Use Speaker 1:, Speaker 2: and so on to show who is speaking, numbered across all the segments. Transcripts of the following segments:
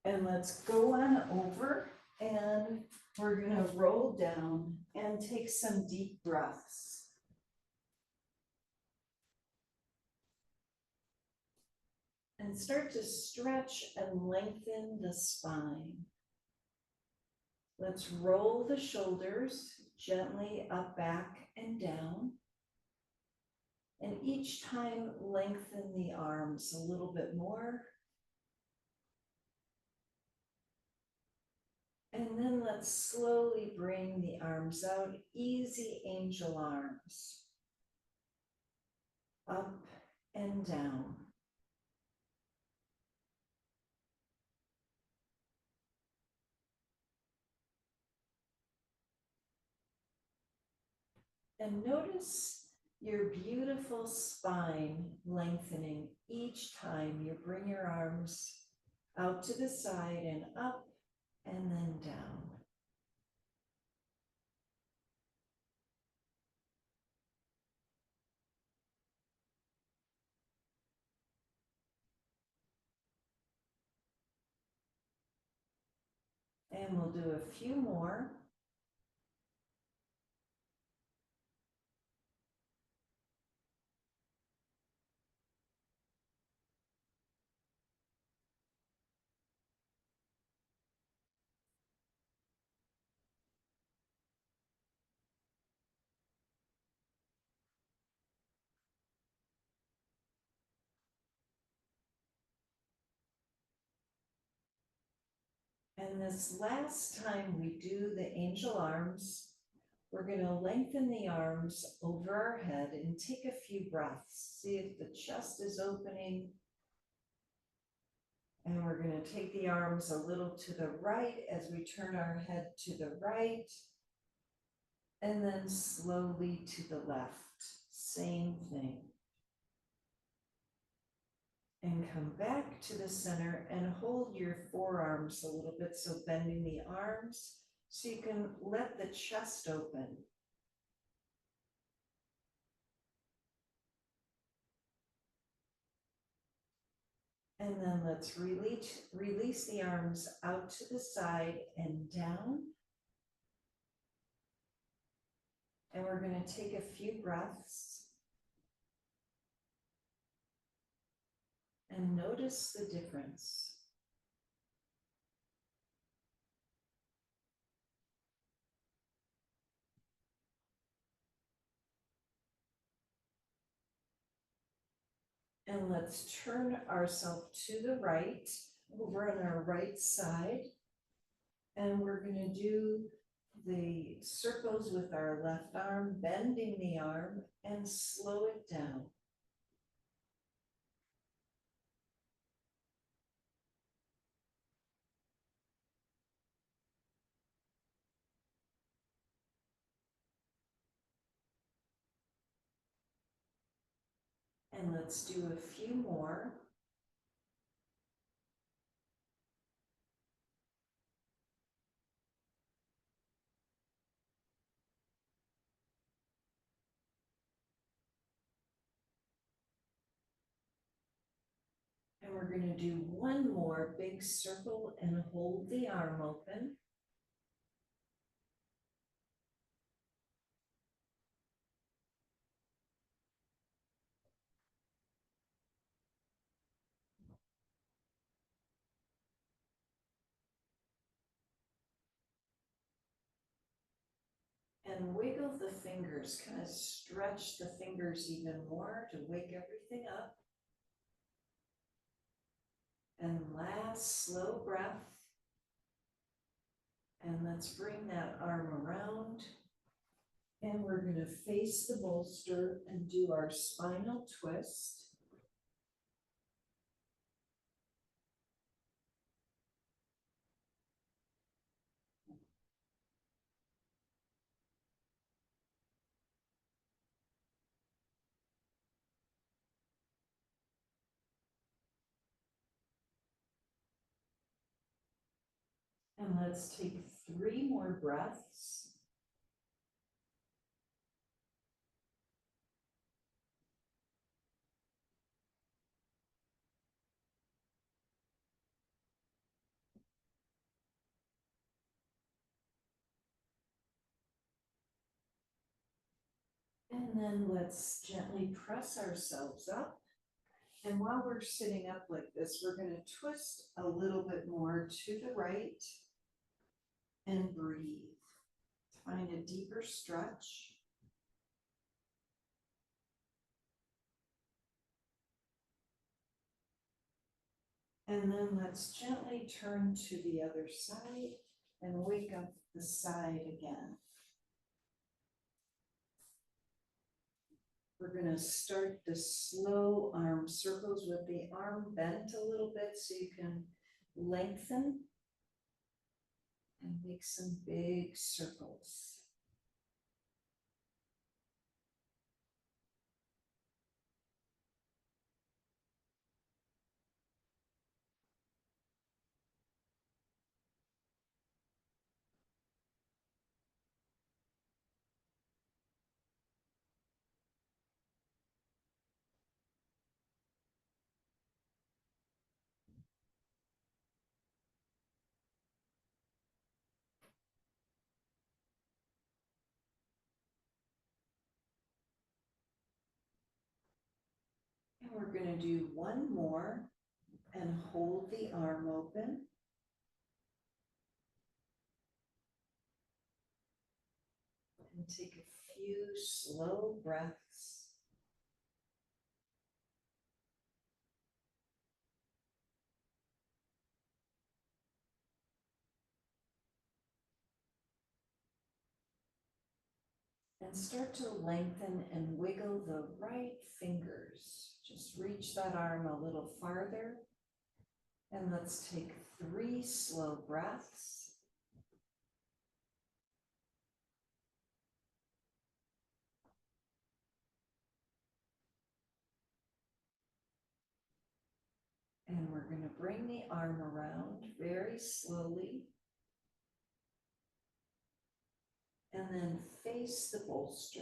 Speaker 1: And let's go on over and we're going to roll down and take some deep breaths. And start to stretch and lengthen the spine. Let's roll the shoulders gently up, back, and down. And each time lengthen the arms a little bit more. And then let's slowly bring the arms out, easy angel arms. Up and down. And notice your beautiful spine lengthening each time you bring your arms out to the side and up and then down. And we'll do a few more. And this last time we do the angel arms, we're going to lengthen the arms over our head and take a few breaths. See if the chest is opening. And we're going to take the arms a little to the right as we turn our head to the right. And then slowly to the left. Same thing. And come back to the center and hold your forearms a little bit, so bending the arms so you can let the chest open. And then let's release the arms out to the side and down. And we're going to take a few breaths and notice the difference. And let's turn ourselves to the right, over on our right side. And we're going to do the circles with our left arm, bending the arm, and slow it down. And let's do a few more. And we're going to do one more big circle and hold the arm open. And wiggle the fingers, kind of stretch the fingers even more to wake everything up. And last slow breath. And let's bring that arm around. And we're going to face the bolster and do our spinal twist. And let's take 3 more breaths. And then let's gently press ourselves up. And while we're sitting up like this, we're going to twist a little bit more to the right and breathe. Find a deeper stretch. And then let's gently turn to the other side and wake up the side again. We're going to start the slow arm circles with the arm bent a little bit so you can lengthen and make some big circles. And we're going to do one more and hold the arm open. And take a few slow breaths. And start to lengthen and wiggle the right fingers. Just reach that arm a little farther. And let's take 3 slow breaths. And we're going to bring the arm around very slowly. And then face the bolster.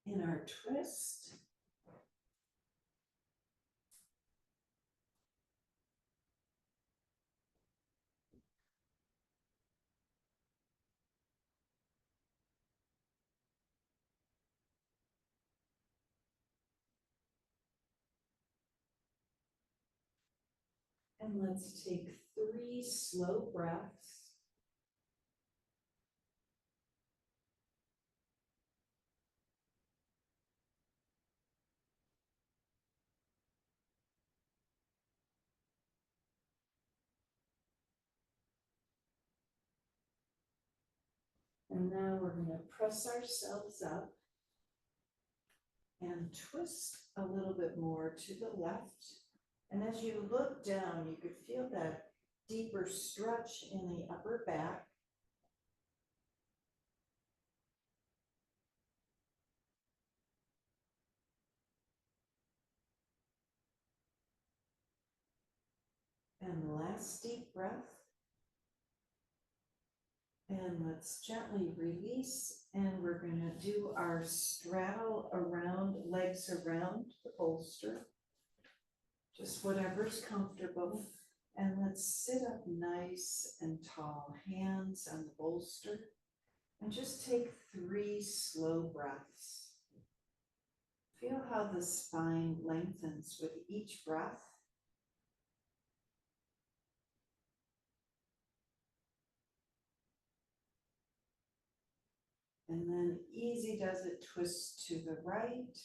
Speaker 1: In our twist, and let's take 3 slow breaths. And now we're going to press ourselves up and twist a little bit more to the left. And as you look down, you could feel that deeper stretch in the upper back. And last deep breath. And let's gently release. And we're going to do our straddle around, legs around the bolster. Just whatever's comfortable. And let's sit up nice and tall, hands on the bolster. And just take 3 slow breaths. Feel how the spine lengthens with each breath. And then easy does it, twist to the right.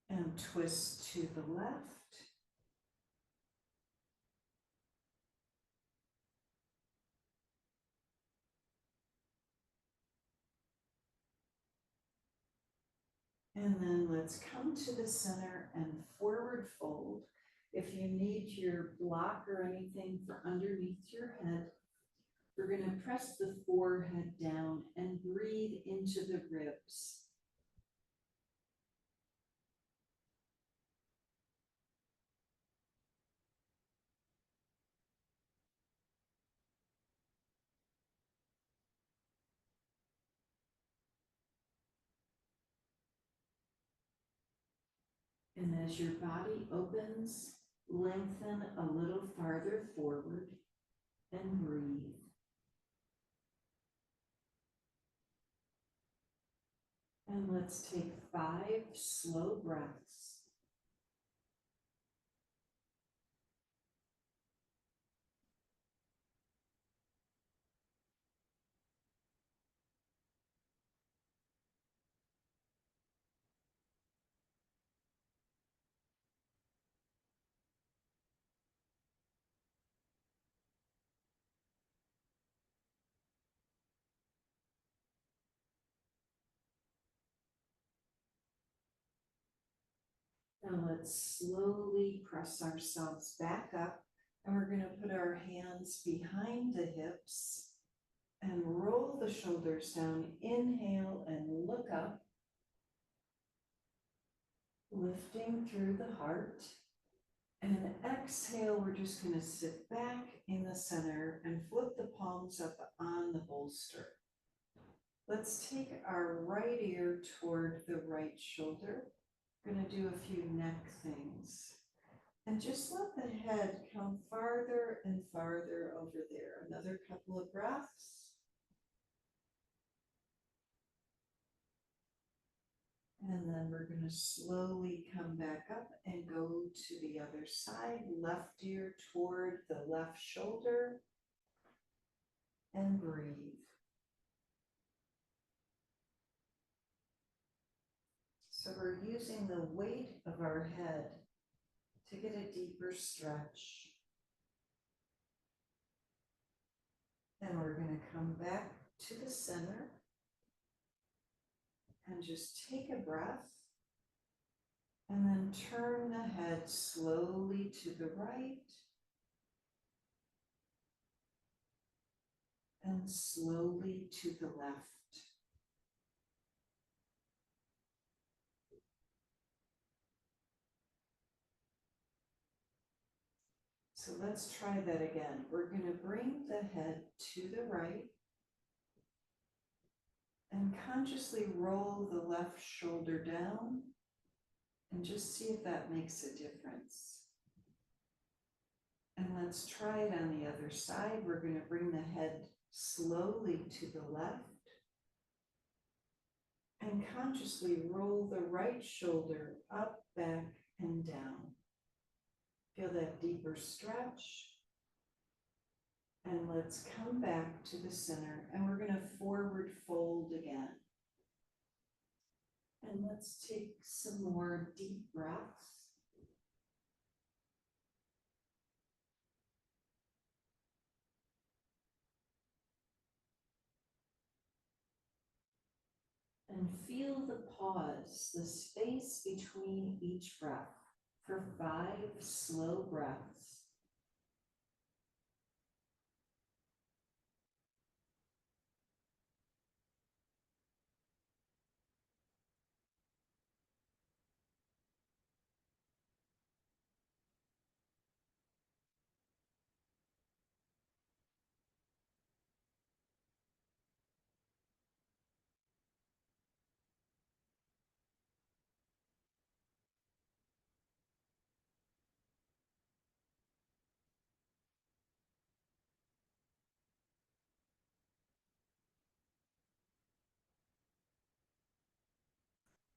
Speaker 1: And twist to the left. And then let's come to the center and forward fold. If you need your block or anything for underneath your head, we're going to press the forehead down and breathe into the ribs. And as your body opens, Lengthen a little farther forward and breathe. And let's take 5 slow breaths. Now let's slowly press ourselves back up, and we're going to put our hands behind the hips and roll the shoulders down. Inhale and look up, lifting through the heart. And exhale, we're just going to sit back in the center and flip the palms up on the bolster. Let's take our right ear toward the right shoulder. We're going to do a few neck things. And just let the head come farther and farther over there. Another couple of breaths. And then we're going to slowly come back up and go to the other side. Left ear toward the left shoulder. And breathe. So we're using the weight of our head to get a deeper stretch. And we're going to come back to the center and just take a breath. And then turn the head slowly to the right and slowly to the left. So let's try that again. We're going to bring the head to the right and consciously roll the left shoulder down and just see if that makes a difference. And let's try it on the other side. We're going to bring the head slowly to the left and consciously roll the right shoulder up, back, and down. Feel that deeper stretch. And let's come back to the center, and we're going to forward fold again. And let's take some more deep breaths. And feel the pause, the space between each breath for 5 slow breaths.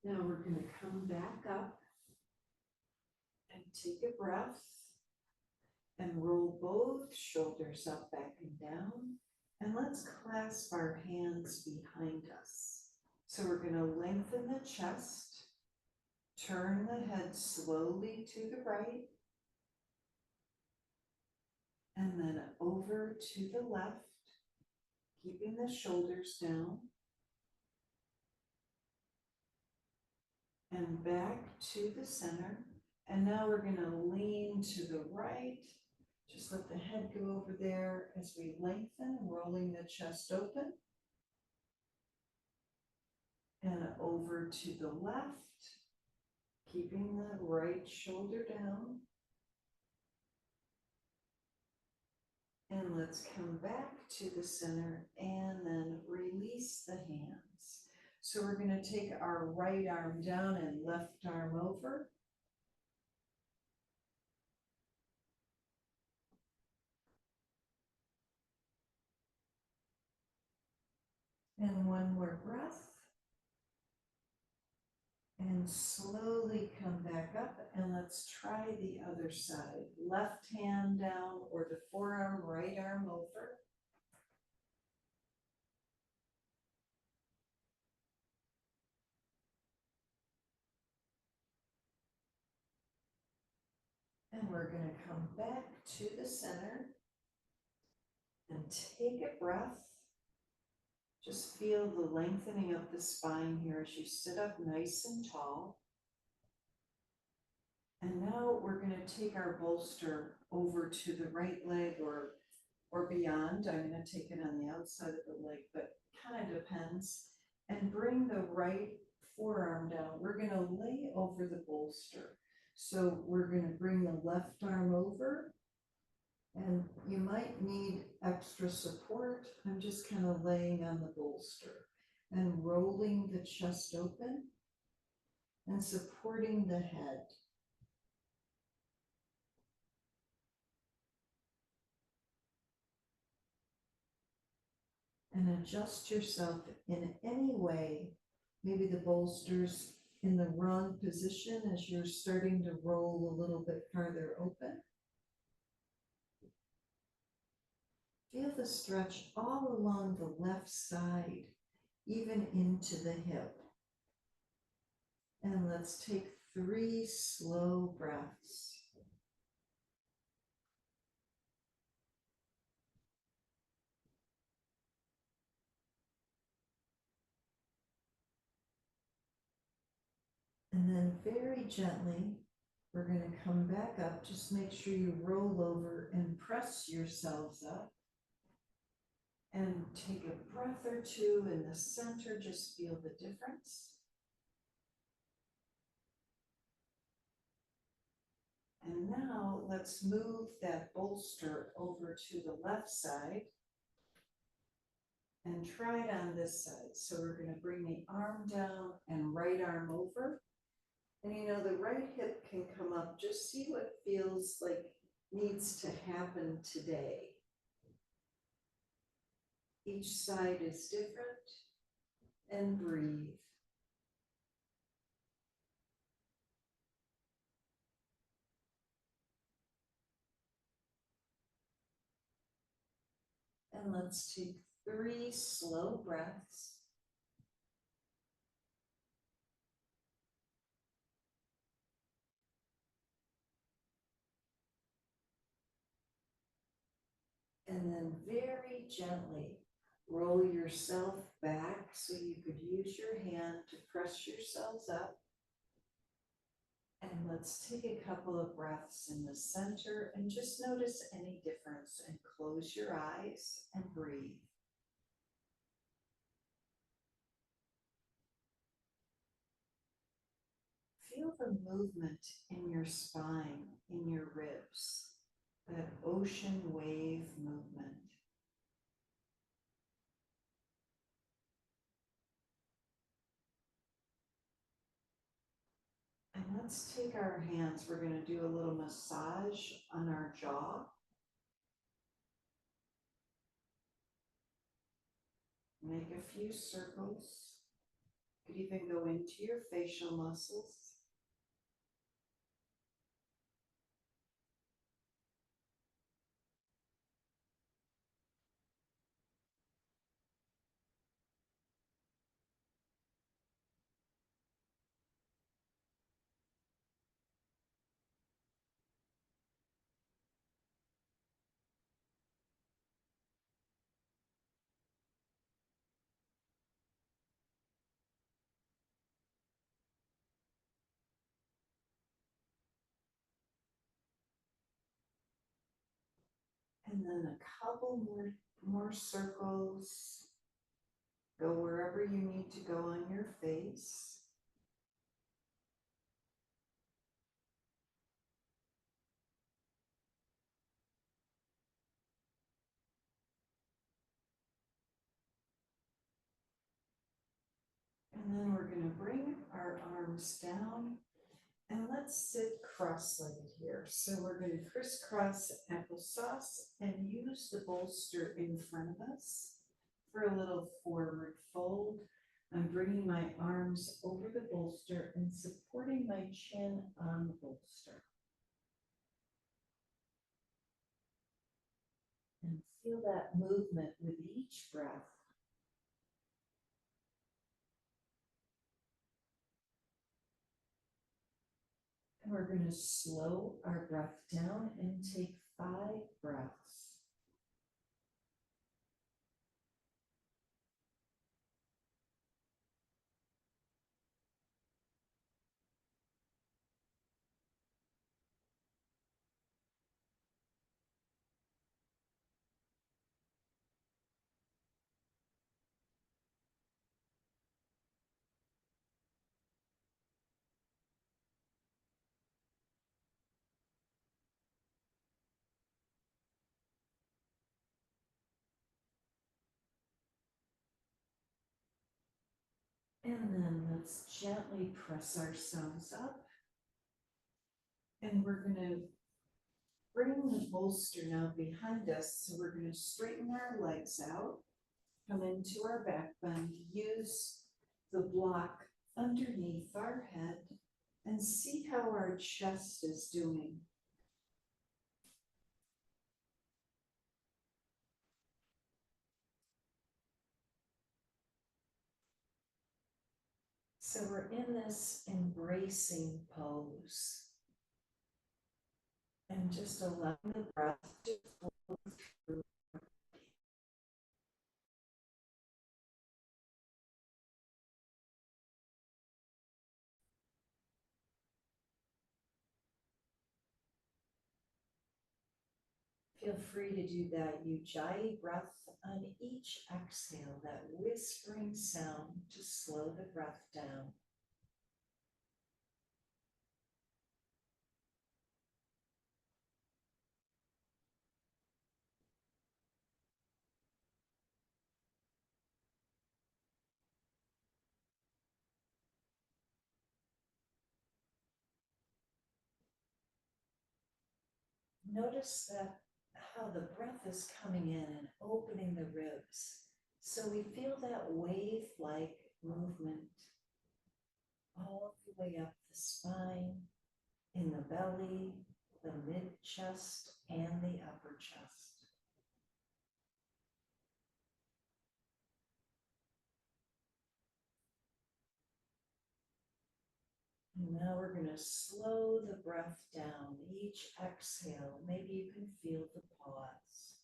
Speaker 1: Now we're going to come back up and take a breath and roll both shoulders up, back, and down. And let's clasp our hands behind us. So we're going to lengthen the chest, turn the head slowly to the right, and then over to the left, keeping the shoulders down, and back to the center. And now we're going to lean to the right. Just let the head go over there as we lengthen, rolling the chest open. And over to the left, keeping the right shoulder down. And let's come back to the center and then release the hands. So we're going to take our right arm down and left arm over. And one more breath. And slowly come back up, and let's try the other side. Left hand down or the forearm, right arm over. And we're going to come back to the center and take a breath. Just feel the lengthening of the spine here as you sit up nice and tall. And now we're going to take our bolster over to the right leg or beyond. I'm going to take it on the outside of the leg, but kind of depends. And bring the right forearm down. We're going to lay over the bolster. So we're going to bring the left arm over, and you might need extra support. I'm just kind of laying on the bolster and rolling the chest open and supporting the head. And adjust yourself in any way. Maybe the bolster's in the wrong position as you're starting to roll a little bit farther open. Feel the stretch all along the left side, even into the hip. And let's take 3 slow breaths. And then very gently, we're going to come back up. Just make sure you roll over and press yourselves up. And take a breath or two in the center. Just feel the difference. And now let's move that bolster over to the left side and try it on this side. So we're going to bring the arm down and right arm over. And you know, the right hip can come up. Just see what feels like needs to happen today. Each side is different, and breathe. And let's take 3 slow breaths. And then very gently roll yourself back so you could use your hand to press yourselves up. And let's take a couple of breaths in the center and just notice any difference and close your eyes and breathe. Feel the movement in your spine, in your ribs, that ocean wave movement. And let's take our hands, we're going to do a little massage on our jaw. Make a few circles. You could even go into your facial muscles. And then a couple more circles. Go wherever you need to go on your face. And then we're going to bring our arms down and let's sit cross-legged here. So we're going to crisscross applesauce and use the bolster in front of us for a little forward fold. I'm bringing my arms over the bolster and supporting my chin on the bolster. And feel that movement with each breath. And we're going to slow our breath down and take 5 breaths. And then let's gently press ourselves up. And we're going to bring the bolster now behind us. So we're going to straighten our legs out, come into our back bend, use the block underneath our head, and see how our chest is doing. So we're in this embracing pose. And just allowing the breath to flow through. Feel free to do that Ujjayi breath on each exhale, that whispering sound to slow the breath down. Notice that how the breath is coming in and opening the ribs. So we feel that wave-like movement all the way up the spine, in the belly, the mid-chest, and the upper chest. And now we're going to slow the breath down. Each exhale, maybe you can feel the pause.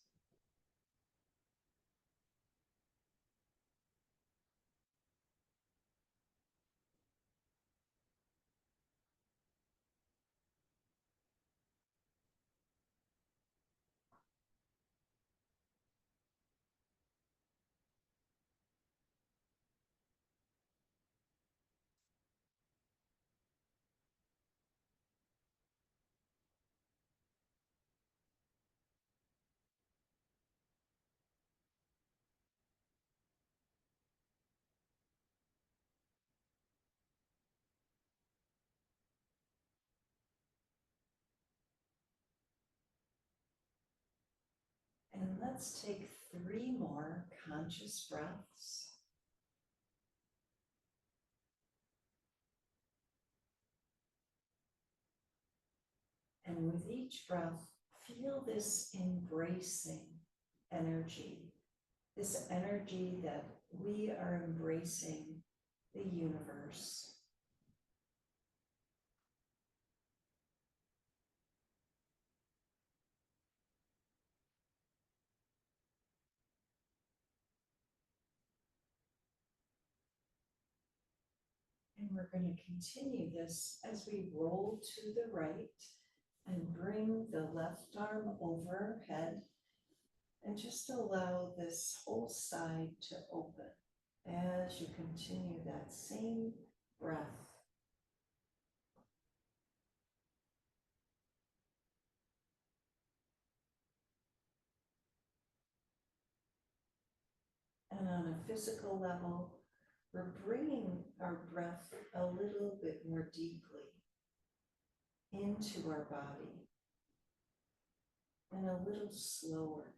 Speaker 1: And let's take 3 more conscious breaths. And with each breath, feel this embracing energy, this energy that we are embracing the universe. And we're going to continue this as we roll to the right and bring the left arm over our head and just allow this whole side to open as you continue that same breath. And on a physical level, we're bringing our breath a little bit more deeply into our body and a little slower.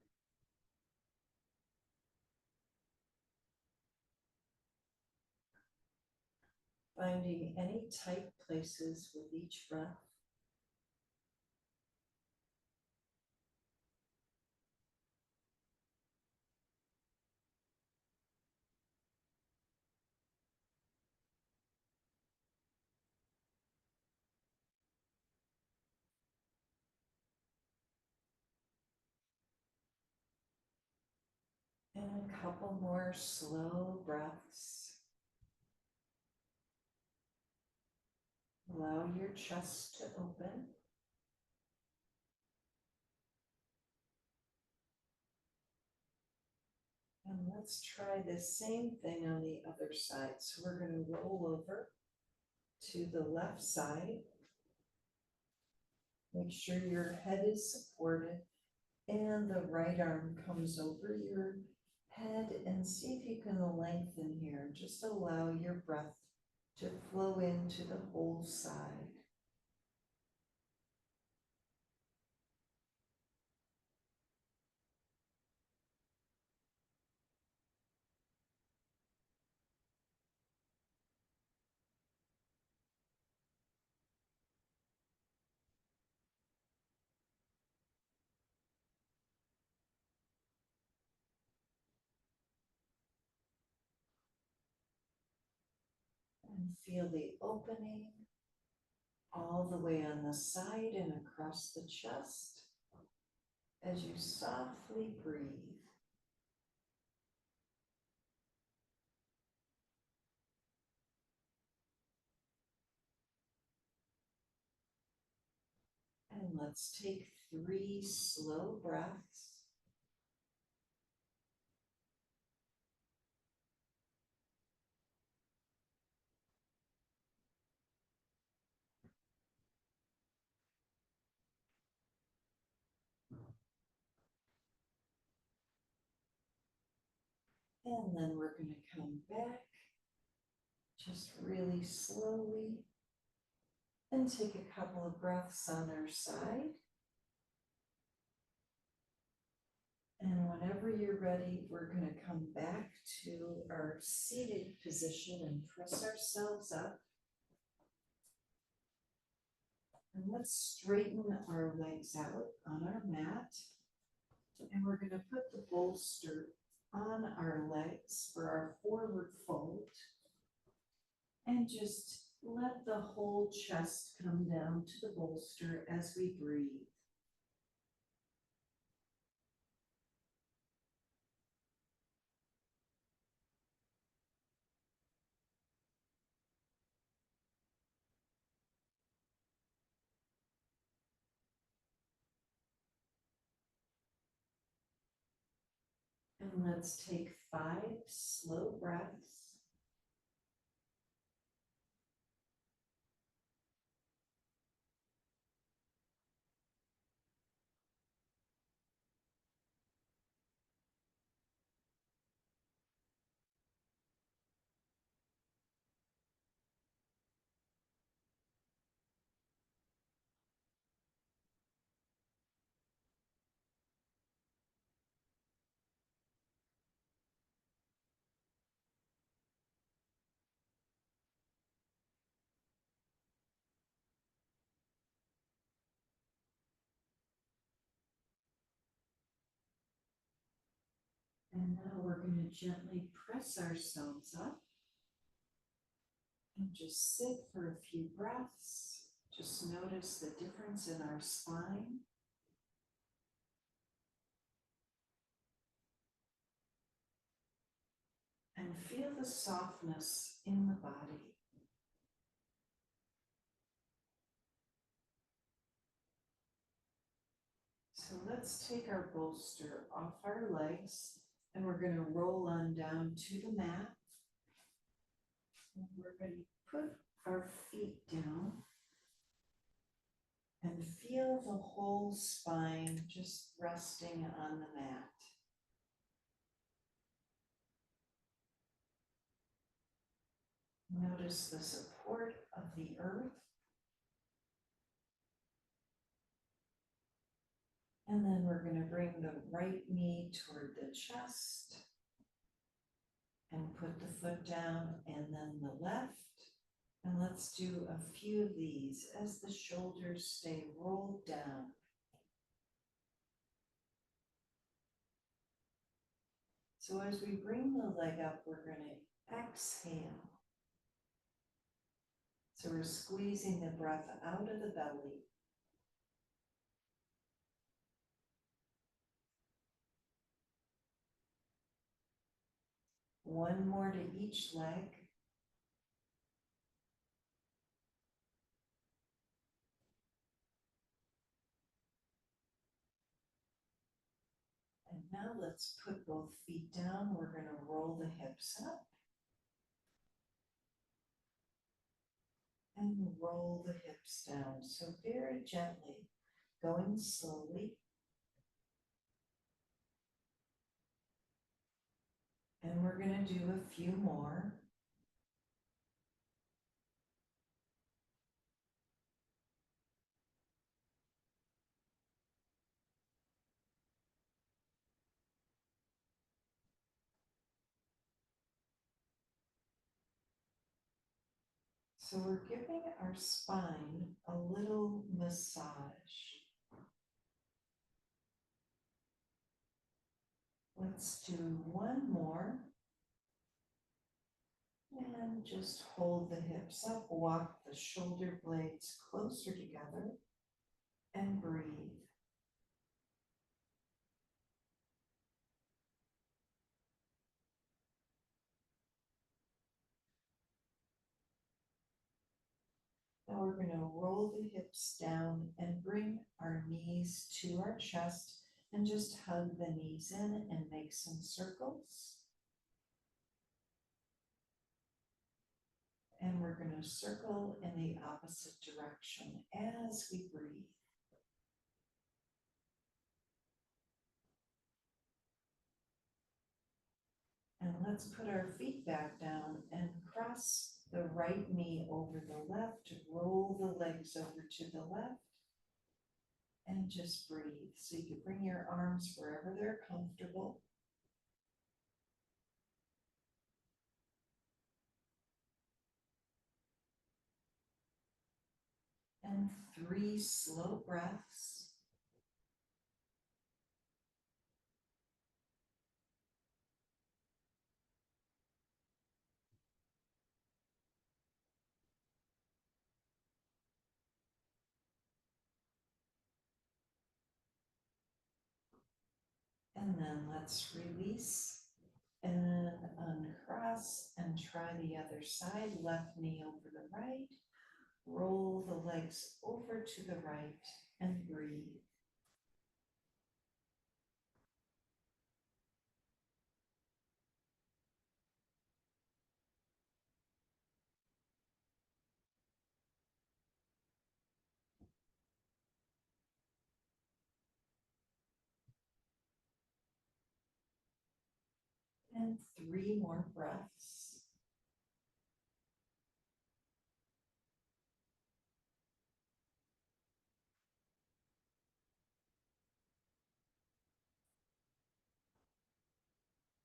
Speaker 1: Finding any tight places with each breath. And a couple more slow breaths. Allow your chest to open. And let's try the same thing on the other side. So we're going to roll over to the left side. Make sure your head is supported and the right arm comes over your head, and see if you can lengthen here. Just allow your breath to flow into the whole side. And feel the opening all the way on the side and across the chest as you softly breathe. And let's take 3 slow breaths. And then we're going to come back just really slowly and take a couple of breaths on our side. And whenever you're ready, we're going to come back to our seated position and press ourselves up. And let's straighten our legs out on our mat. And we're going to put the bolster on our legs for our forward fold. And just let the whole chest come down to the bolster as we breathe. And let's take 5 slow breaths. And now we're going to gently press ourselves up and just sit for a few breaths. Just notice the difference in our spine. And feel the softness in the body. So let's take our bolster off our legs and we're going to roll on down to the mat. And we're going to put our feet down and feel the whole spine just resting on the mat. Notice the support of the earth. And then we're going to bring the right knee toward the chest and put the foot down, and then the left. And let's do a few of these as the shoulders stay rolled down. So as we bring the leg up, we're going to exhale. So we're squeezing the breath out of the belly. One more to each leg. And now let's put both feet down. We're going to roll the hips up. And roll the hips down. So very gently, going slowly. And we're going to do a few more. So we're giving our spine a little massage. Let's do one more. And just hold the hips up, walk the shoulder blades closer together, and breathe. Now we're going to roll the hips down and bring our knees to our chest and just hug the knees in and make some circles. And we're going to circle in the opposite direction as we breathe. And let's put our feet back down and cross the right knee over the left, roll the legs over to the left, and just breathe. So you can bring your arms wherever they're comfortable. And 3 slow breaths. And then let's release and uncross and try the other side. Left knee over the right. Roll the legs over to the right and breathe. And 3 more breaths.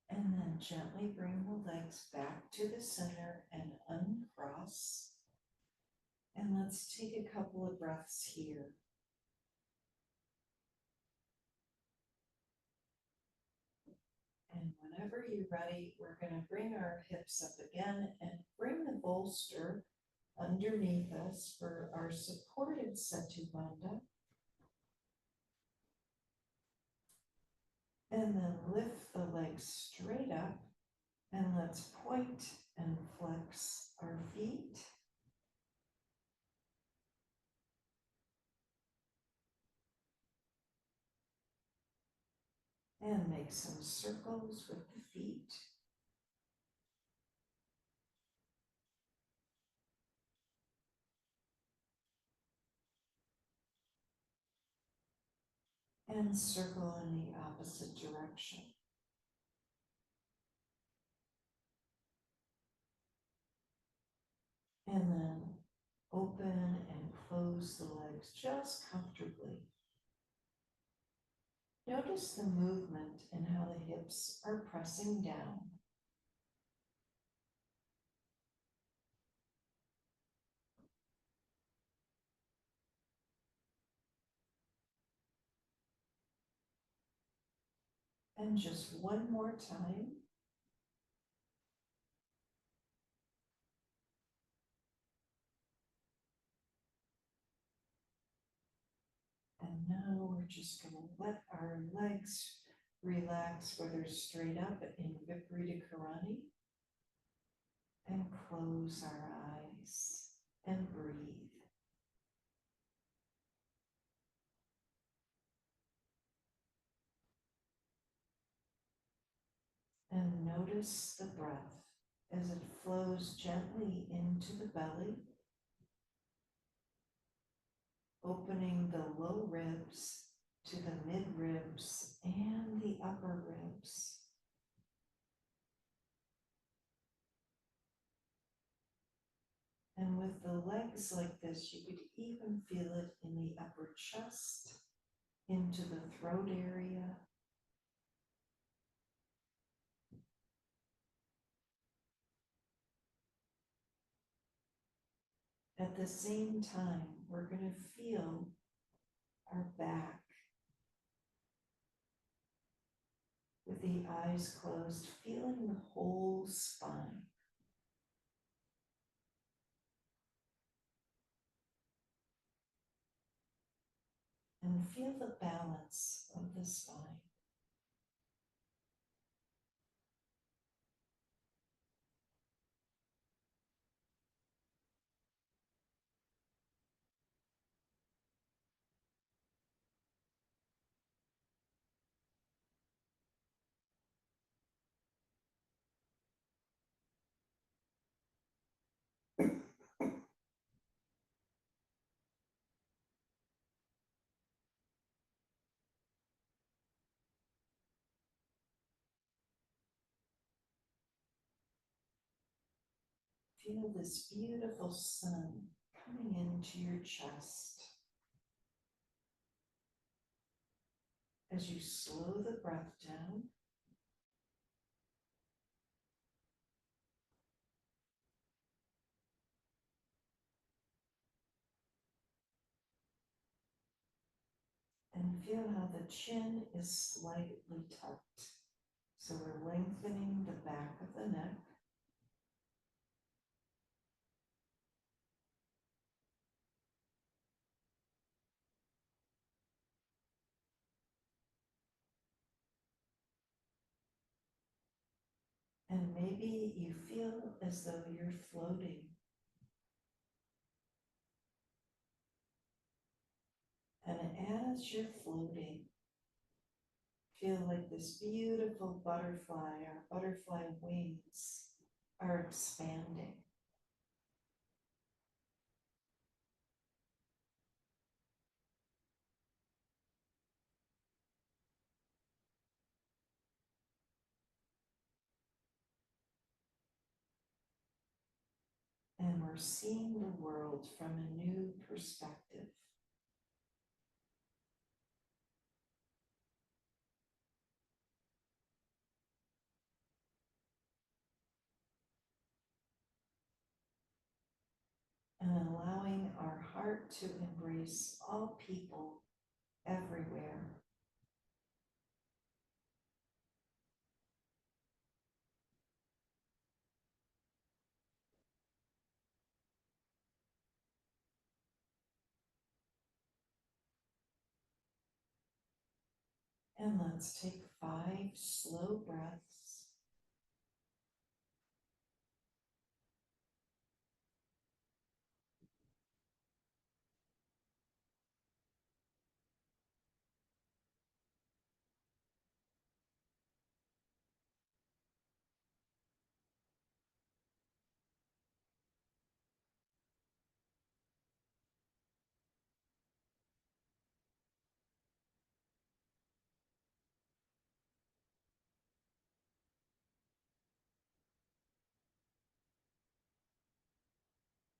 Speaker 1: And then gently bring the legs back to the center and uncross. And let's take a couple of breaths here. And whenever you're ready, we're going to bring our hips up again and bring the bolster underneath us for our supported Setu Bandha. And then lift the legs straight up and let's point and flex our feet. And make some circles with the feet. And circle in the opposite direction. And then open and close the legs just comfortably. Notice the movement and how the hips are pressing down. And just one more time. And now we're just going to let our legs relax, whether straight up in Viparita Karani, and close our eyes and breathe. And notice the breath as it flows gently into the belly, opening the low ribs to the mid ribs and the upper ribs. And with the legs like this, you could even feel it in the upper chest, into the throat area. At the same time, we're going to feel our back with the eyes closed, feeling the whole spine. And feel the balance of the spine. Feel this beautiful sun coming into your chest. As you slow the breath down, and feel how the chin is slightly tucked. So we're lengthening the back of the neck. And maybe you feel as though you're floating. And as you're floating, feel like this beautiful butterfly, our butterfly wings are expanding. And we're seeing the world from a new perspective. And allowing our heart to embrace all people everywhere. And let's take 5 slow breaths.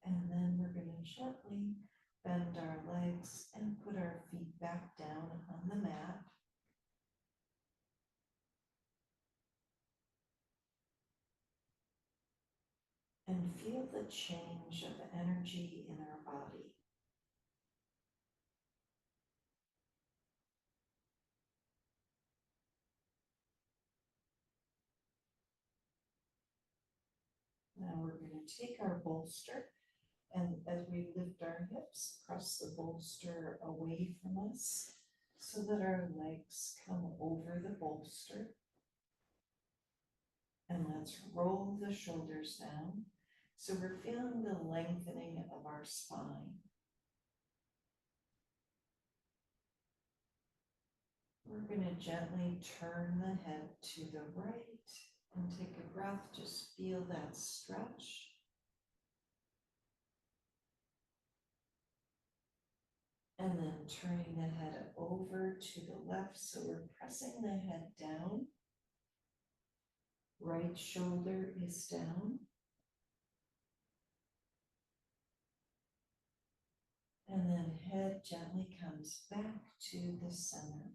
Speaker 1: And then we're going to gently bend our legs and put our feet back down on the mat. And feel the change of energy in our body. we're going to take our bolster, and as we lift our hips, press the bolster away from us so that our legs come over the bolster. And let's roll the shoulders down. So we're feeling the lengthening of our spine. We're going to gently turn the head to the right and take a breath. Just feel that stretch. And then turning the head over to the left. So we're pressing the head down. Right shoulder is down. And then head gently comes back to the center.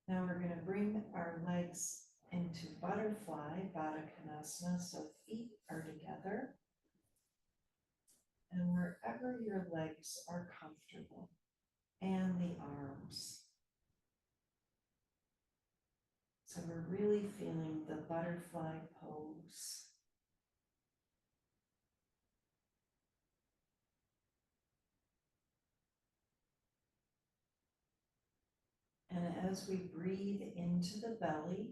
Speaker 1: Now we're going to bring our legs into butterfly, Baddha Konasana, so feet are together. And wherever your legs are comfortable, and the arms. So we're really feeling the butterfly pose. And as we breathe into the belly,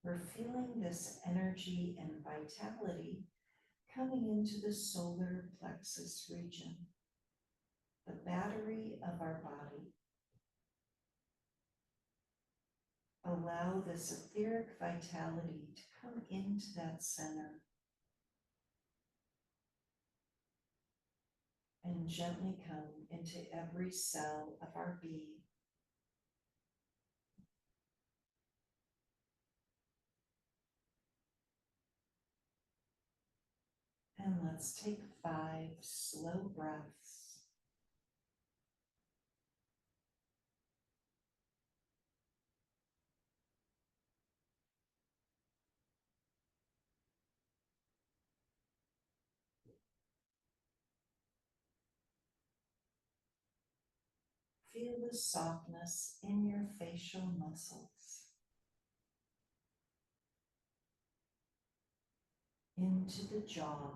Speaker 1: we're feeling this energy and vitality coming into the solar plexus region, the battery of our body. Allow this etheric vitality to come into that center and gently come into every cell of our being. And let's take 5 slow breaths. Feel the softness in your facial muscles, into the jaw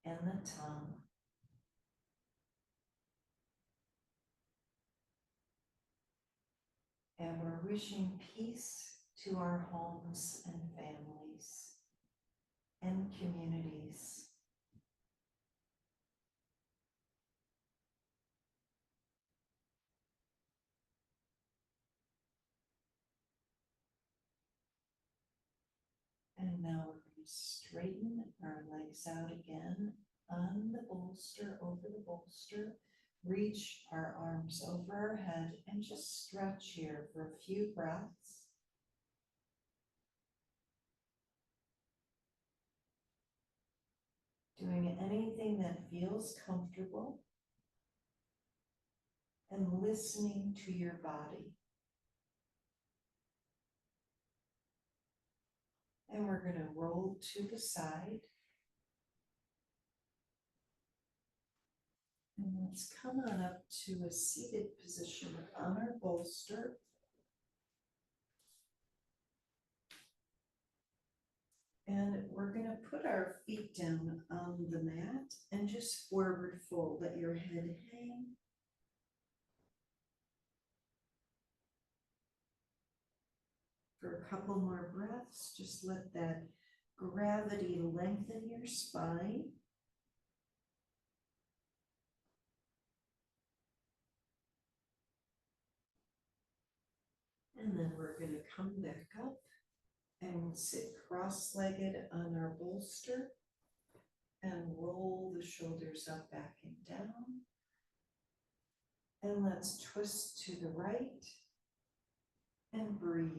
Speaker 1: and the tongue. And we're wishing peace to our homes and families and communities. And now we're going to straighten our legs out again on the bolster, over the bolster. Reach our arms over our head and just stretch here for a few breaths. Doing anything that feels comfortable and listening to your body. And we're going to roll to the side. And let's come on up to a seated position on our bolster. And we're going to put our feet down on the mat and just forward fold. Let your head hang. For a couple more breaths, just let that gravity lengthen your spine. And then we're going to come back up and sit cross-legged on our bolster and roll the shoulders up, back and down. And let's twist to the right and breathe.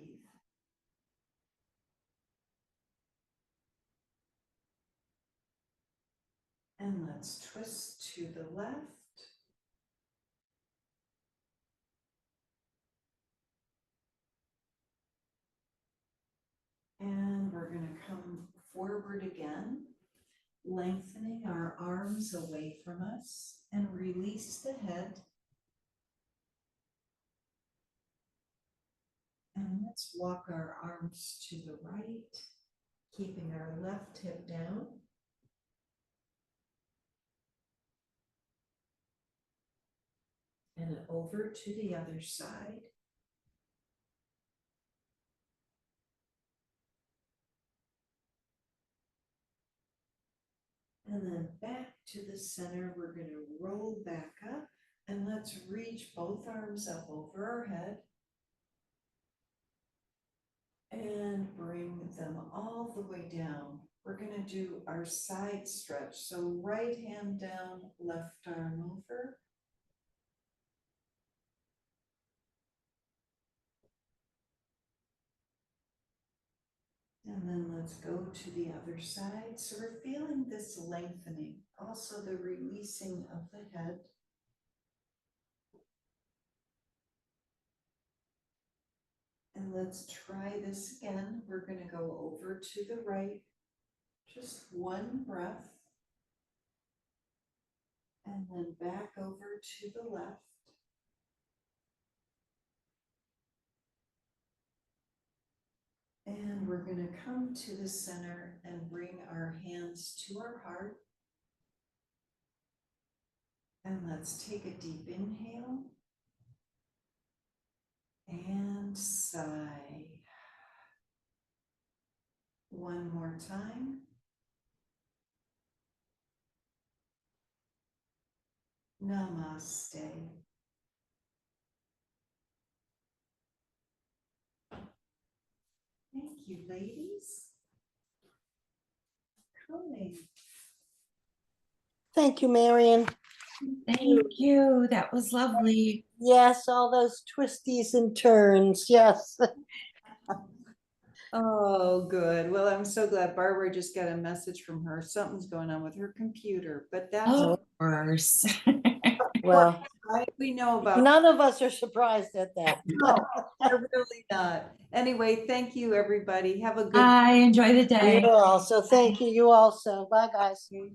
Speaker 1: And let's twist to the left. And we're going to come forward again, lengthening our arms away from us and release the head. And let's walk our arms to the right Keeping our left hip down. And over to the other side. And then back to the center. We're going to roll back up and let's reach both arms up over our head. And bring them all the way down. We're going to do our side stretch. So right hand down, left arm over. And then let's go to the other side. So we're feeling this lengthening, also the releasing of the head. And let's try this again. We're going to go over to the right, just one breath. And then back over to the left. And we're going to come to the center and bring our hands to our heart. And let's take a deep inhale and sigh. One more time. Namaste. Thank you, ladies. Coming.
Speaker 2: Thank you, Marion.
Speaker 3: Thank you. That was lovely.
Speaker 2: Yes, all those twisties and turns. Yes.
Speaker 1: Oh, good. Well, I'm so glad. Barbara just got a message from her. Something's going on with her computer, but that's
Speaker 3: Of course.
Speaker 2: Well,
Speaker 1: we know about.
Speaker 2: none of us are surprised at that.
Speaker 1: No, we're really not. Anyway, thank you, everybody. Have a good
Speaker 3: I enjoy the day.
Speaker 2: You also. Thank you. You also. Bye, guys.
Speaker 1: day.